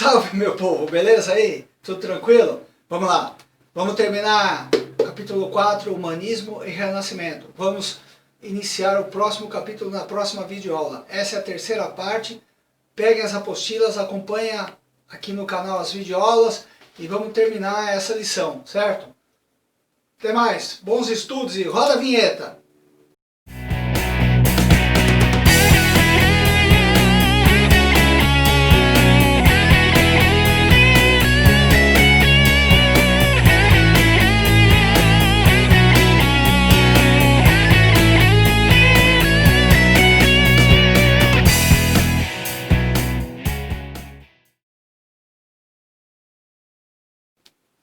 Salve, meu povo, beleza aí? Tudo tranquilo? Vamos lá, vamos terminar capítulo 4, Humanismo e Renascimento. Vamos iniciar o próximo capítulo na próxima videoaula. Essa é a terceira parte. Peguem as apostilas, acompanhem aqui no canal as videoaulas e vamos terminar essa lição, certo? Até mais, bons estudos e roda a vinheta!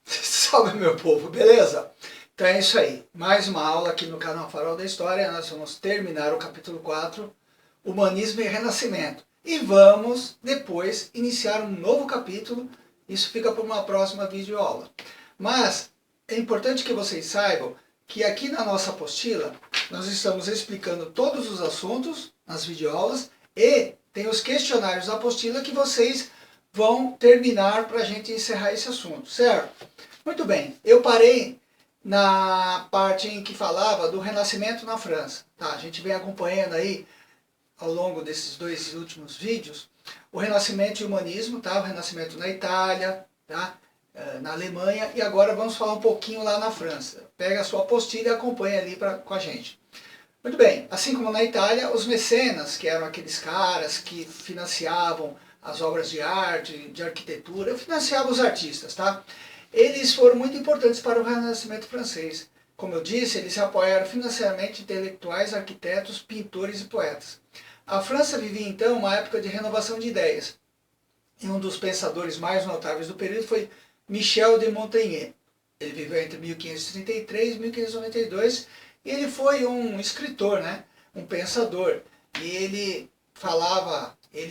Salve, meu povo, beleza? Então é isso aí, mais uma aula aqui no canal Farol da História. Nós vamos terminar o capítulo 4, Humanismo e Renascimento. E vamos depois iniciar um novo capítulo, isso fica para uma próxima videoaula. Mas é importante que vocês saibam que aqui na nossa apostila nós estamos explicando todos os assuntos nas videoaulas e tem os questionários da apostila que vocês vão terminar para a gente encerrar esse assunto, certo? Muito bem, eu parei na parte em que falava do Renascimento na França. Tá? A gente vem acompanhando aí, ao longo desses dois últimos vídeos, o Renascimento e o Humanismo, tá? O Renascimento na Itália, tá? Na Alemanha, e agora vamos falar um pouquinho lá na França. Pega a sua apostila e acompanha ali com a gente. Muito bem, assim como na Itália, os mecenas, que eram aqueles caras que financiavam as obras de arte, de arquitetura, financiavam os artistas, tá? Eles foram muito importantes para o Renascimento francês. Como eu disse, eles apoiaram financeiramente intelectuais, arquitetos, pintores e poetas. A França vivia então uma época de renovação de ideias. E um dos pensadores mais notáveis do período foi Michel de Montaigne. Ele viveu entre 1533 e 1592 e ele foi um escritor, né? Um pensador. E ele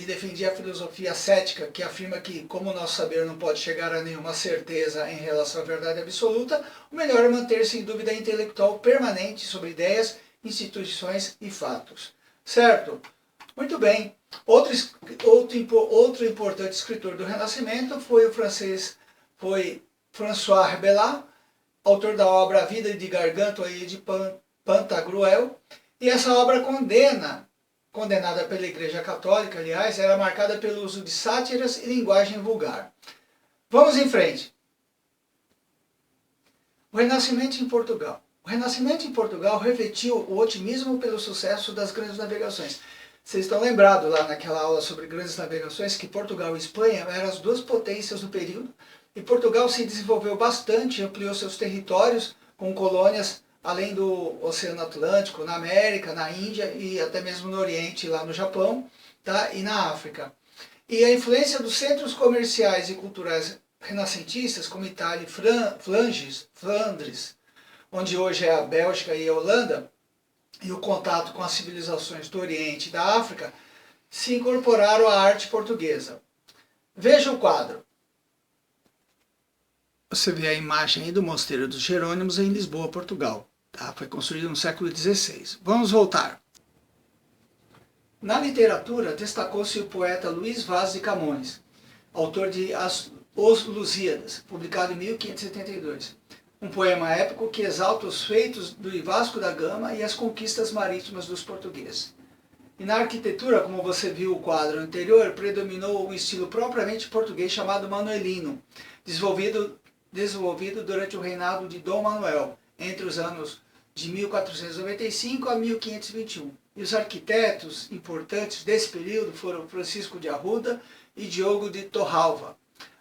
defendia a filosofia cética, que afirma que, como o nosso saber não pode chegar a nenhuma certeza em relação à verdade absoluta, o melhor é manter-se em dúvida intelectual permanente sobre ideias, instituições e fatos. Certo? Muito bem. Outro importante escritor do Renascimento foi François Rabelais, autor da obra A Vida de Gargantua e de Pantagruel, e essa obra condenada pela Igreja Católica, aliás, era marcada pelo uso de sátiras e linguagem vulgar. Vamos em frente. O Renascimento em Portugal. O Renascimento em Portugal refletiu o otimismo pelo sucesso das grandes navegações. Vocês estão lembrados lá naquela aula sobre grandes navegações que Portugal e Espanha eram as duas potências do período, e Portugal se desenvolveu bastante, ampliou seus territórios com colônias além do Oceano Atlântico, na América, na Índia e até mesmo no Oriente, lá no Japão, tá? E na África. E a influência dos centros comerciais e culturais renascentistas, como Itália e Flandres, onde hoje é a Bélgica e a Holanda, e o contato com as civilizações do Oriente e da África, se incorporaram à arte portuguesa. Veja o quadro. Você vê a imagem aí do Mosteiro dos Jerônimos em Lisboa, Portugal. Tá? Foi construído no século XVI. Vamos voltar. Na literatura, destacou-se o poeta Luís Vaz de Camões, autor de Os Lusíadas, publicado em 1572. Um poema épico que exalta os feitos do Vasco da Gama e as conquistas marítimas dos portugueses. E na arquitetura, como você viu o quadro anterior, predominou um estilo propriamente português chamado manuelino, desenvolvido durante o reinado de Dom Manuel, entre os anos de 1495 a 1521. E os arquitetos importantes desse período foram Francisco de Arruda e Diogo de Torralva.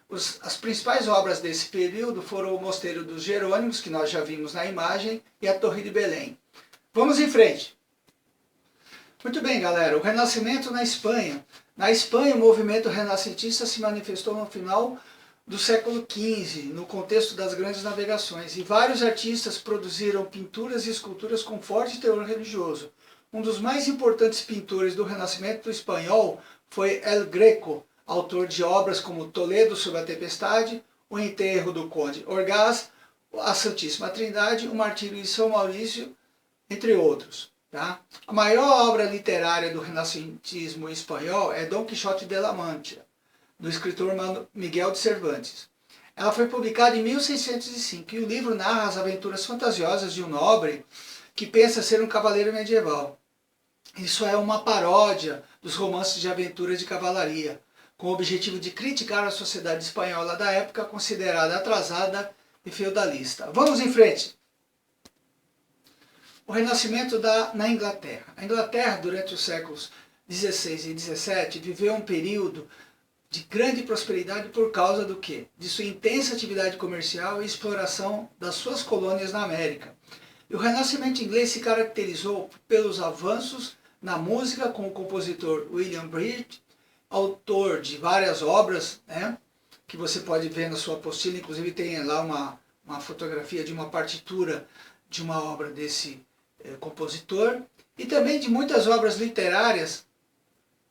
As principais obras desse período foram o Mosteiro dos Jerônimos, que nós já vimos na imagem, e a Torre de Belém. Vamos em frente. Muito bem, galera, o Renascimento na Espanha. Na Espanha, o movimento renascentista se manifestou no final do século XV, no contexto das grandes navegações, e vários artistas produziram pinturas e esculturas com forte teor religioso. Um dos mais importantes pintores do Renascimento espanhol foi El Greco, autor de obras como Toledo sob a Tempestade, O Enterro do Conde Orgaz, a Santíssima Trindade, o Martírio de São Maurício, entre outros. Tá? A maior obra literária do renascentismo espanhol é Dom Quixote de la Mancha, do escritor Miguel de Cervantes. Ela foi publicada em 1605 e o livro narra as aventuras fantasiosas de um nobre que pensa ser um cavaleiro medieval. Isso é uma paródia dos romances de aventura de cavalaria, com o objetivo de criticar a sociedade espanhola da época, considerada atrasada e feudalista. Vamos em frente! O Renascimento na Inglaterra. A Inglaterra, durante os séculos XVI e XVII, viveu um período de grande prosperidade por causa do quê? De sua intensa atividade comercial e exploração das suas colônias na América. E o Renascimento inglês se caracterizou pelos avanços na música com o compositor William Byrd, autor de várias obras, né, que você pode ver na sua apostila, inclusive tem lá uma fotografia de uma partitura de uma obra desse compositor, e também de muitas obras literárias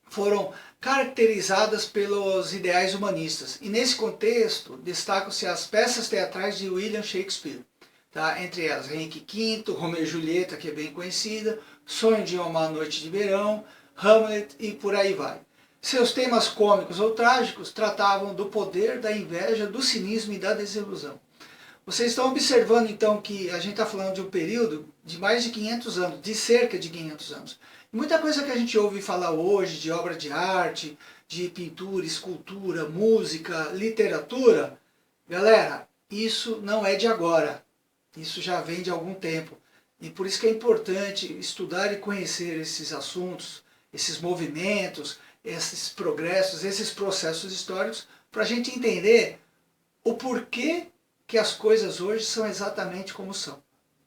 foram caracterizadas pelos ideais humanistas. E nesse contexto destacam-se as peças teatrais de William Shakespeare, tá? Entre elas Henrique V, Romeu e Julieta, que é bem conhecida, Sonho de uma Noite de Verão, Hamlet e por aí vai. Seus temas cômicos ou trágicos tratavam do poder, da inveja, do cinismo e da desilusão. Vocês estão observando então que a gente está falando de um período de mais de 500 anos, de cerca de 500 anos. Muita coisa que a gente ouve falar hoje de obra de arte, de pintura, escultura, música, literatura, galera, isso não é de agora. Isso já vem de algum tempo. E por isso que é importante estudar e conhecer esses assuntos, esses movimentos, esses progressos, esses processos históricos, para a gente entender o porquê que as coisas hoje são exatamente como são.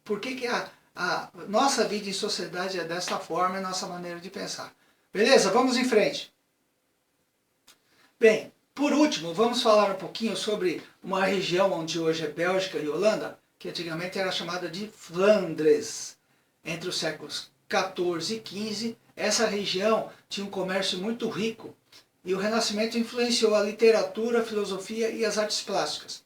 Por que a nossa vida em sociedade é desta forma, é a nossa maneira de pensar. Beleza? Vamos em frente. Bem, por último, vamos falar um pouquinho sobre uma região onde hoje é Bélgica e Holanda, que antigamente era chamada de Flandres. Entre os séculos 14 e 15, essa região tinha um comércio muito rico e o Renascimento influenciou a literatura, a filosofia e as artes plásticas.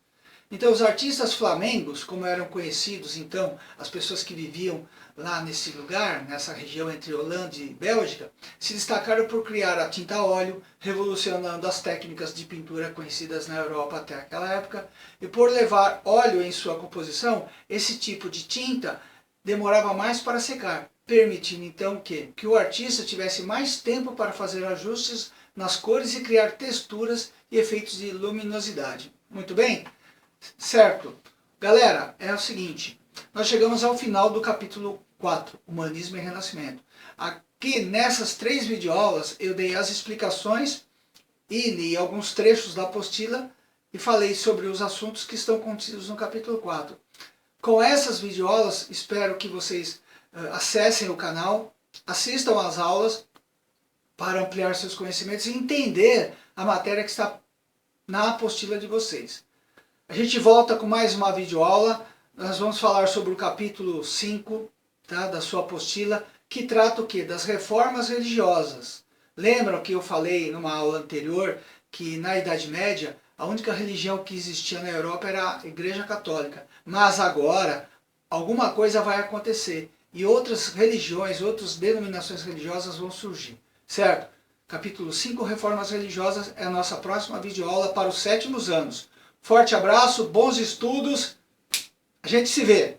Então os artistas flamengos, como eram conhecidos então as pessoas que viviam lá nesse lugar, nessa região entre Holanda e Bélgica, se destacaram por criar a tinta a óleo, revolucionando as técnicas de pintura conhecidas na Europa até aquela época, e por levar óleo em sua composição, esse tipo de tinta demorava mais para secar, permitindo então que o artista tivesse mais tempo para fazer ajustes nas cores e criar texturas e efeitos de luminosidade. Muito bem? Certo. Galera, é o seguinte, nós chegamos ao final do capítulo 4, Humanismo e Renascimento. Aqui nessas 3 videoaulas eu dei as explicações e li alguns trechos da apostila e falei sobre os assuntos que estão contidos no capítulo 4. Com essas videoaulas, espero que vocês acessem o canal, assistam às aulas para ampliar seus conhecimentos e entender a matéria que está na apostila de vocês. A gente volta com mais uma videoaula. Nós vamos falar sobre o capítulo 5, tá, da sua apostila, que trata o quê? Das reformas religiosas. Lembram que eu falei numa aula anterior que na Idade Média a única religião que existia na Europa era a Igreja Católica. Mas agora alguma coisa vai acontecer e outras religiões, outras denominações religiosas vão surgir. Certo? Capítulo 5, Reformas Religiosas, é a nossa próxima videoaula para os 7º anos. Forte abraço, bons estudos, a gente se vê!